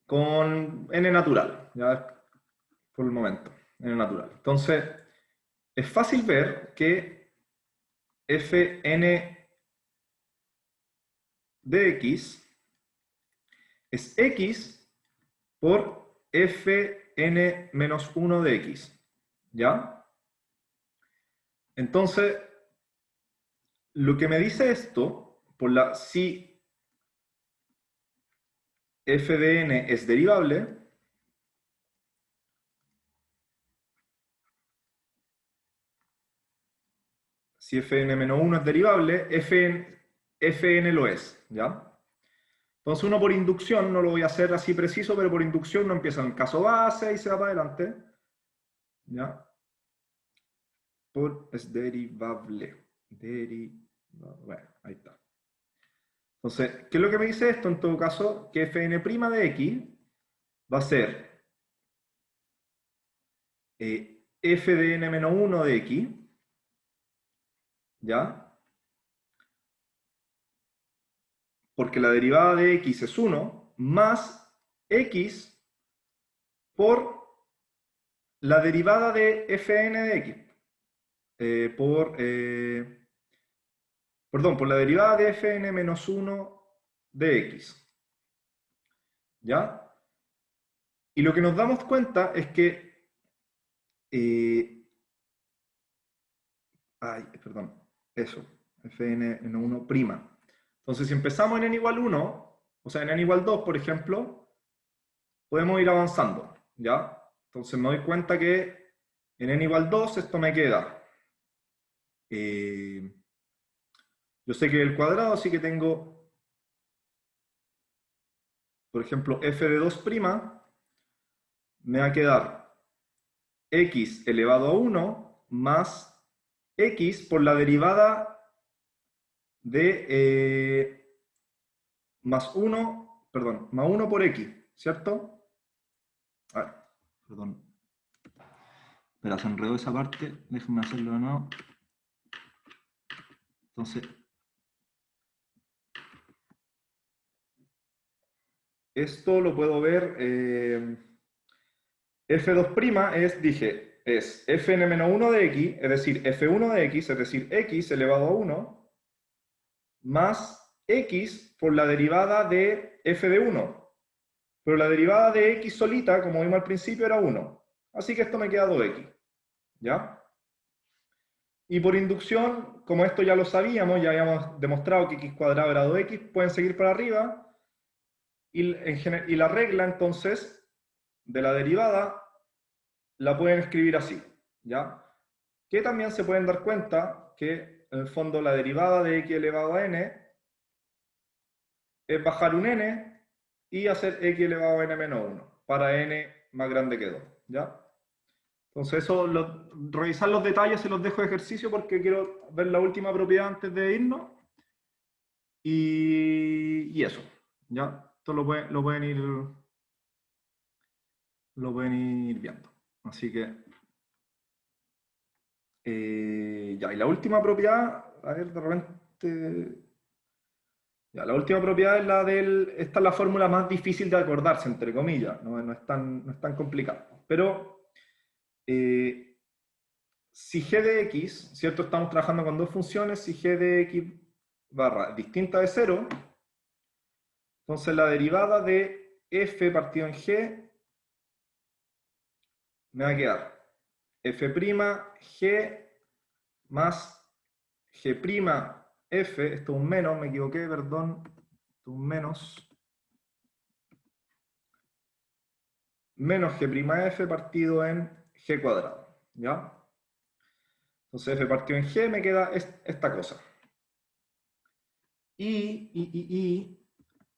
Con n natural. ¿Ya? Por el momento. N natural. Entonces, es fácil ver que fn de x es x por fn menos 1 de x. ¿Ya? Entonces, lo que me dice esto, si f de n es derivable, si fn menos 1 es derivable, fn lo es. ¿Ya? Entonces uno por inducción, no lo voy a hacer así preciso, pero por inducción uno empieza en el caso base y se va para adelante. ¿Ya? Es derivable. Bueno, ahí está. Entonces, ¿qué es lo que me dice esto en todo caso? Que fn' de x va a ser f de n menos 1 de x, ¿ya? Porque la derivada de x es 1, más x por la derivada de fn de x. Perdón, por la derivada de fn menos 1 de x. ¿Ya? Y lo que nos damos cuenta es que... perdón, eso, fn en 1 prima. Entonces, si empezamos en n igual 1, o sea, en n igual 2, por ejemplo, podemos ir avanzando, ¿ya? Entonces me doy cuenta que en n igual 2 esto me queda. Yo sé que el cuadrado, así que tengo, por ejemplo, f de 2' me va a quedar x elevado a 1 más x por la derivada de más 1, perdón, más 1 por x, ¿cierto? A ver, perdón. Espera, se enredó esa parte, déjenme hacerlo de nuevo. Entonces, esto lo puedo ver, f2' es fn-1 de x, es decir, f1 de x, es decir, x elevado a 1, más x por la derivada de f de 1. Pero la derivada de x solita, como vimos al principio, era 1. Así que esto me queda 2x. ¿Ya? Y por inducción, como esto ya lo sabíamos, ya habíamos demostrado que x cuadrado era 2x, pueden seguir para arriba. Y la regla, entonces, de la derivada, la pueden escribir así. ¿Ya? Que también se pueden dar cuenta que, en el fondo, la derivada de x elevado a n es bajar un n y hacer x elevado a n menos 1 para n más grande que 2. ¿Ya? Entonces, revisar los detalles se los dejo de ejercicio porque quiero ver la última propiedad antes de irnos. Y eso. ¿Ya? Esto lo pueden ir viendo. Así que, ya, y la última propiedad, a ver, de repente... Ya, la última propiedad es esta es la fórmula más difícil de acordarse, entre comillas, no es tan complicado. Pero, si g de x, ¿cierto? Estamos trabajando con dos funciones, si g de x barra distinta de 0, entonces la derivada de f partido en g me va a quedar f' g más g' f, esto es un menos, me equivoqué, perdón, esto es un menos g' partido en g cuadrado, ¿ya? Entonces f partido en g me queda esta cosa.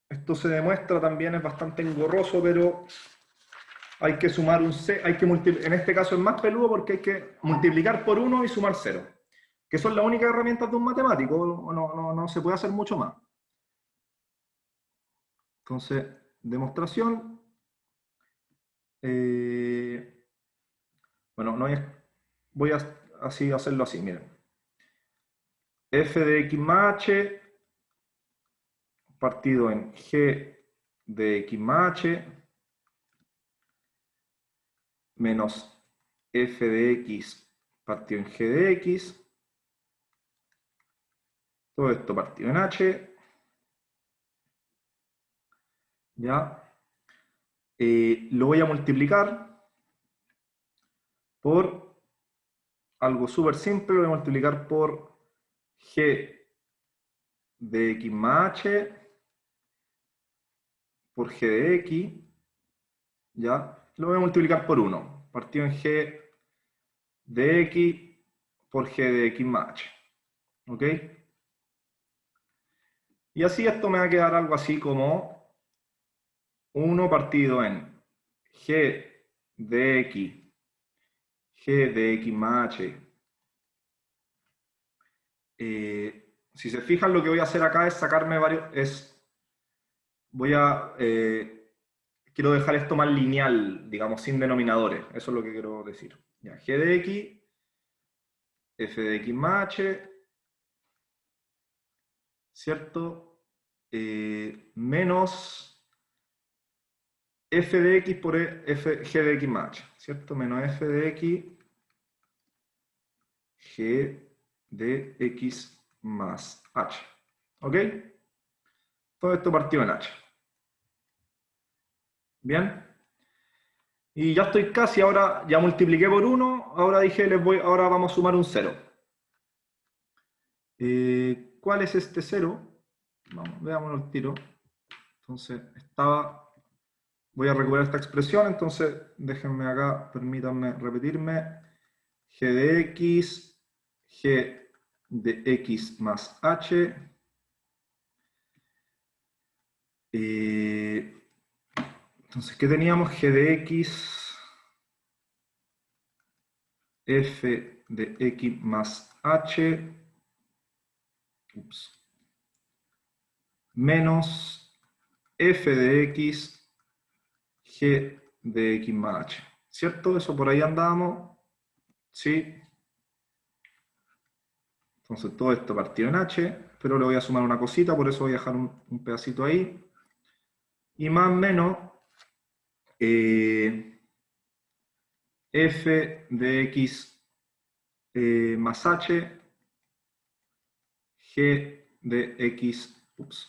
Esto se demuestra también, es bastante engorroso, pero hay que sumar un C, en este caso es más peludo porque hay que multiplicar por 1 y sumar 0, que son las únicas herramientas de un matemático, no se puede hacer mucho más. Entonces, demostración. Bueno, voy a hacerlo así, miren. F de x más h partido en g de x más h menos f de x partido en g de x. Todo esto partido en h. ¿Ya? Lo voy a multiplicar por algo súper simple, lo voy a multiplicar por g de x más h por g de x, ¿ya? Lo voy a multiplicar por 1, partido en g de x por g de x más h, ¿ok? Y así esto me va a quedar algo así como 1 partido en g de x más h. Si se fijan, lo que voy a hacer acá es sacarme quiero dejar esto más lineal, digamos, sin denominadores. Eso es lo que quiero decir. Ya, g de x, f de x más h, ¿cierto? Menos f de x por g de x más h, ¿cierto? Menos f de x, g de x más h. ¿Ok? Todo esto partido en h. ¿Bien? Y ya estoy casi, ahora ya multipliqué por 1, ahora dije, ahora vamos a sumar un 0. ¿Cuál es este 0? Vamos, veámoslo al tiro. Entonces, voy a recuperar esta expresión, entonces déjenme acá, permítanme repetirme. G de x, g de x más h. Entonces, ¿qué teníamos? G de x, f de x más h, menos f de x, g de x más h. ¿Cierto? Eso por ahí andábamos. ¿Sí? Entonces todo esto partido en h, pero le voy a sumar una cosita, por eso voy a dejar un pedacito ahí. Y más o menos f de x más h, g de x,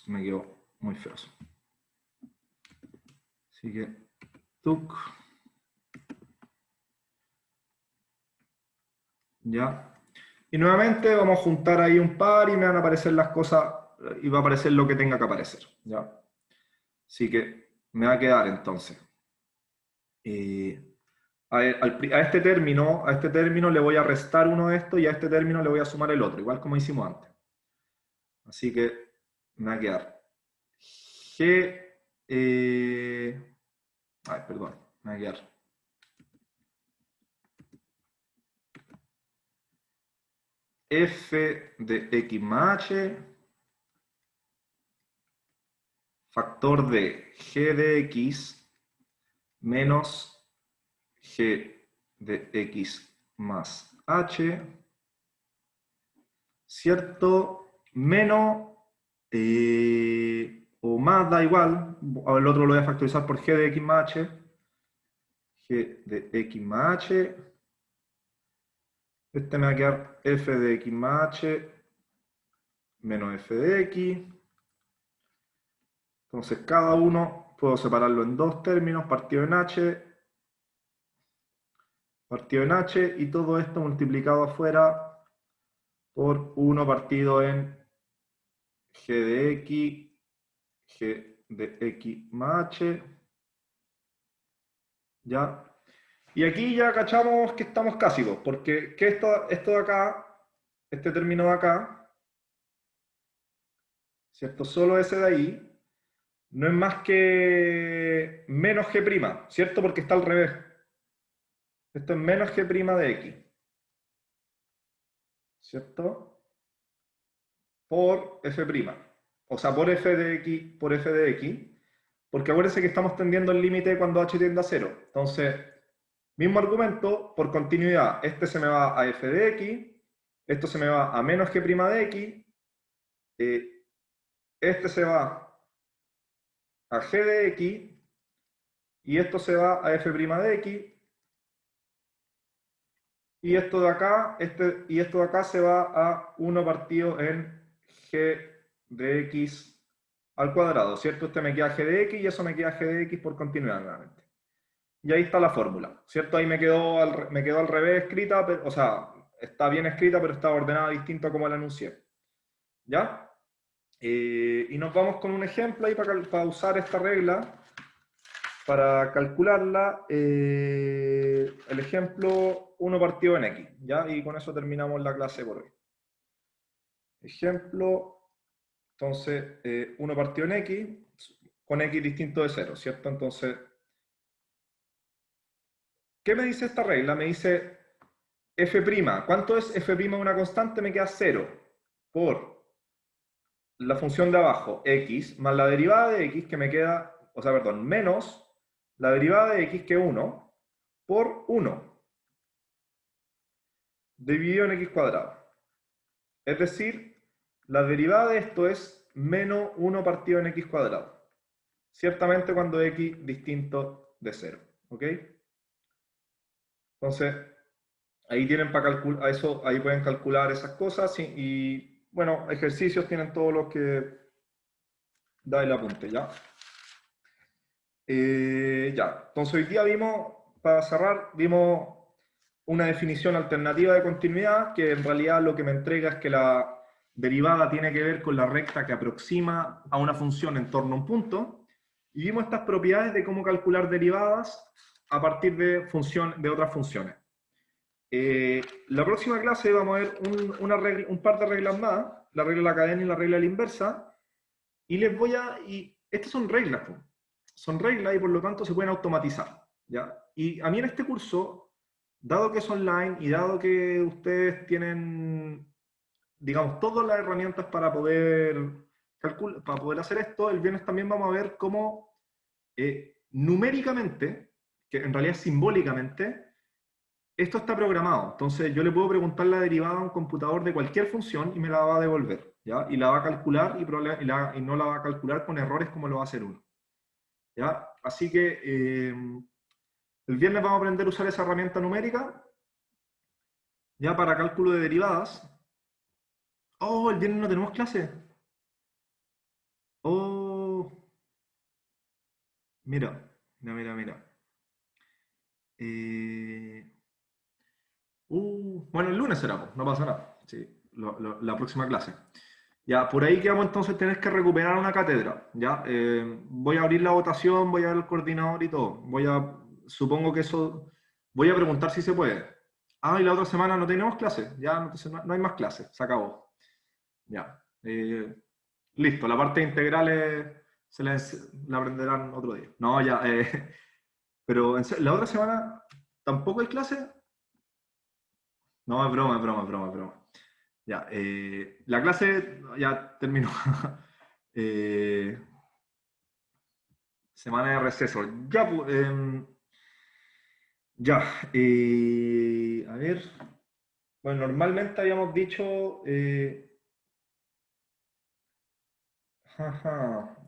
me quedó muy feo. Así que, tuc, ya. Y nuevamente vamos a juntar ahí un par y me van a aparecer las cosas, y va a aparecer lo que tenga que aparecer, ¿ya? Así que me va a quedar entonces. A este término le voy a restar uno de estos y a este término le voy a sumar el otro, igual como hicimos antes. Así que me va a quedar g, perdón, me va a quedar f de x más h factor de g de x menos g de x más h, ¿cierto? Menos o más, da igual, el otro lo voy a factorizar por g de x más h, g de x más h, este me va a quedar f de x más h menos f de x. Entonces cada uno puedo separarlo en dos términos, partido en h, y todo esto multiplicado afuera por 1 partido en g de x, g de x más h, ¿ya? Y aquí ya cachamos que estamos casi, porque esto de acá, este término de acá, ¿cierto? Solo ese de ahí no es más que menos G', ¿cierto? Porque está al revés. Esto es menos G' de X, ¿cierto? Por F'. O sea, por f de X, por f de X. Porque acuérdense que estamos tendiendo el límite cuando h tiende a 0. Entonces, mismo argumento, por continuidad. Este se me va a f de X, esto se me va a menos G' de X, este se va a G de X, y esto se va a f' de X, y esto de acá, y esto de acá se va a 1 partido en G de X al cuadrado, ¿cierto? Este me queda G de X y eso me queda G de X por continuidad nuevamente. Y ahí está la fórmula, ¿cierto? Ahí me quedó al revés escrita, pero, o sea, está bien escrita, pero está ordenada distinto a como la enuncié. ¿Ya? Y nos vamos con un ejemplo ahí para usar esta regla, para calcularla. El ejemplo 1 partido en X, ¿ya? Y con eso terminamos la clase por hoy. Ejemplo, entonces, 1 partido en X, con X distinto de 0, ¿cierto? Entonces, ¿qué me dice esta regla? Me dice f'. ¿Cuánto es f' una constante? Me queda 0 por la función de abajo, x, más la derivada de x que me queda, o sea, perdón, menos la derivada de x que es 1 por 1 dividido en x cuadrado. Es decir, la derivada de esto es menos 1 partido en x cuadrado. Ciertamente cuando x distinto de 0. ¿Ok? Entonces, ahí tienen para calcular, eso, ahí pueden calcular esas cosas y, bueno, ejercicios tienen todos los que da el apunte, ¿ya? Ya, entonces hoy día vimos, para cerrar, vimos una definición alternativa de continuidad que en realidad lo que me entrega es que la derivada tiene que ver con la recta que aproxima a una función en torno a un punto y vimos estas propiedades de cómo calcular derivadas a partir de otras funciones. La próxima clase vamos a ver un par de reglas más, la regla de la cadena y la regla de la inversa, y estas son reglas, pues. Son reglas y por lo tanto se pueden automatizar, ¿ya? Y a mí en este curso, dado que es online y dado que ustedes tienen, digamos, todas las herramientas para poder hacer esto, el viernes también vamos a ver cómo numéricamente, que en realidad simbólicamente, esto está programado. Entonces yo le puedo preguntar la derivada a un computador de cualquier función y me la va a devolver, ¿ya? Y la va a calcular y no la va a calcular con errores como lo va a hacer uno, ¿ya? Así que el viernes vamos a aprender a usar esa herramienta numérica, ya para cálculo de derivadas. Oh, el viernes no tenemos clase. Oh, mira, mira, mira. Eh, bueno, el lunes será, pues, no pasa nada. Sí, la próxima clase. Ya, por ahí que vamos entonces tener que recuperar una cátedra. Ya, voy a abrir la votación, voy a ver el coordinador y todo. Supongo que eso, voy a preguntar si se puede. Ah, y la otra semana no tenemos clase. Ya, entonces no hay más clases, se acabó. Ya. Listo, la parte integral la aprenderán otro día. No, ya. Pero la otra semana tampoco hay clase. No, es broma, es broma, es broma, es broma. Ya, la clase ya terminó. Eh, semana de receso. Ya, ya. A ver. Bueno, normalmente habíamos dicho.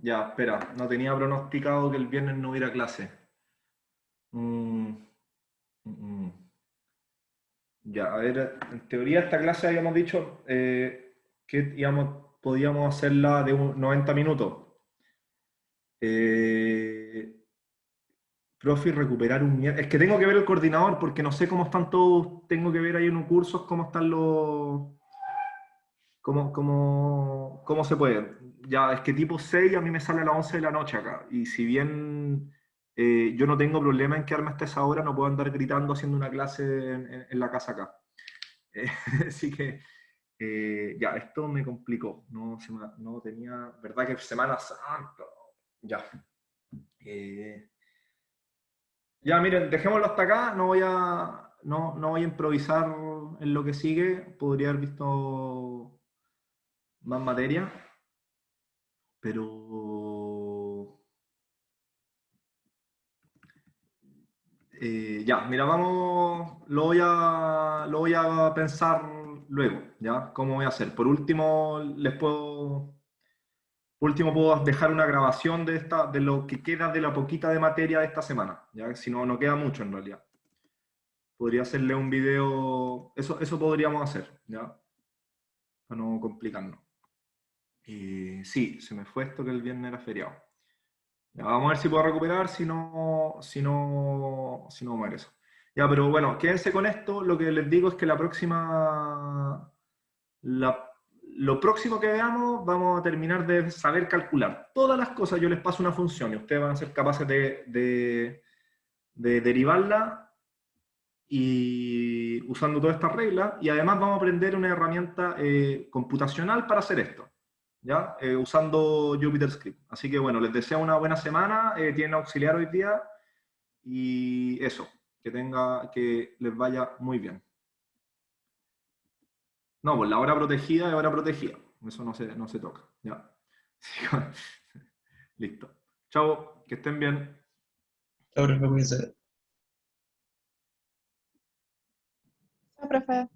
Ya, espera. No tenía pronosticado que el viernes no hubiera clase. Mm, mm. Ya, a ver. En teoría, esta clase habíamos dicho que podíamos hacerla de 90 minutos. Eh, Profe, recuperar un miércoles. Es que tengo que ver el coordinador porque no sé cómo están todos. Tengo que ver ahí en un curso cómo están los. Cómo se puede. Ya, es que tipo 6 a mí me sale a las 11 de la noche acá. Y si bien yo no tengo problema en quedarme hasta esa hora, no puedo andar gritando haciendo una clase en la casa acá. Eh, así que Ya, esto me complicó. No tenía. ¿Verdad que Semana Santa? Ya. Ya, miren, dejémoslo hasta acá. No voy a improvisar en lo que sigue. Podría haber visto más materia, pero ya, mira, vamos, lo voy a pensar luego, ¿ya? ¿Cómo voy a hacer? Por último puedo dejar una grabación de lo que queda de la poquita de materia de esta semana, ¿ya? Si no, no queda mucho en realidad. Podría hacerle un video, eso podríamos hacer, ¿ya? Para no complicarnos. Sí, se me fue esto que el viernes era feriado. Ya, vamos a ver si puedo recuperar, si no muere eso. Ya, pero bueno, quédense con esto. Lo que les digo es que lo próximo que veamos, vamos a terminar de saber calcular todas las cosas. Yo les paso una función y ustedes van a ser capaces de derivarla y usando todas estas reglas. Y además vamos a aprender una herramienta computacional para hacer esto. ¿Ya? Usando Jupyter Script. Así que bueno, les deseo una buena semana, tienen auxiliar hoy día y eso, que les vaya muy bien. No, pues la hora protegida es hora protegida, eso no se toca, ¿ya? Listo. Chao, que estén bien. Chao, profe, cuídense. Chao, profe.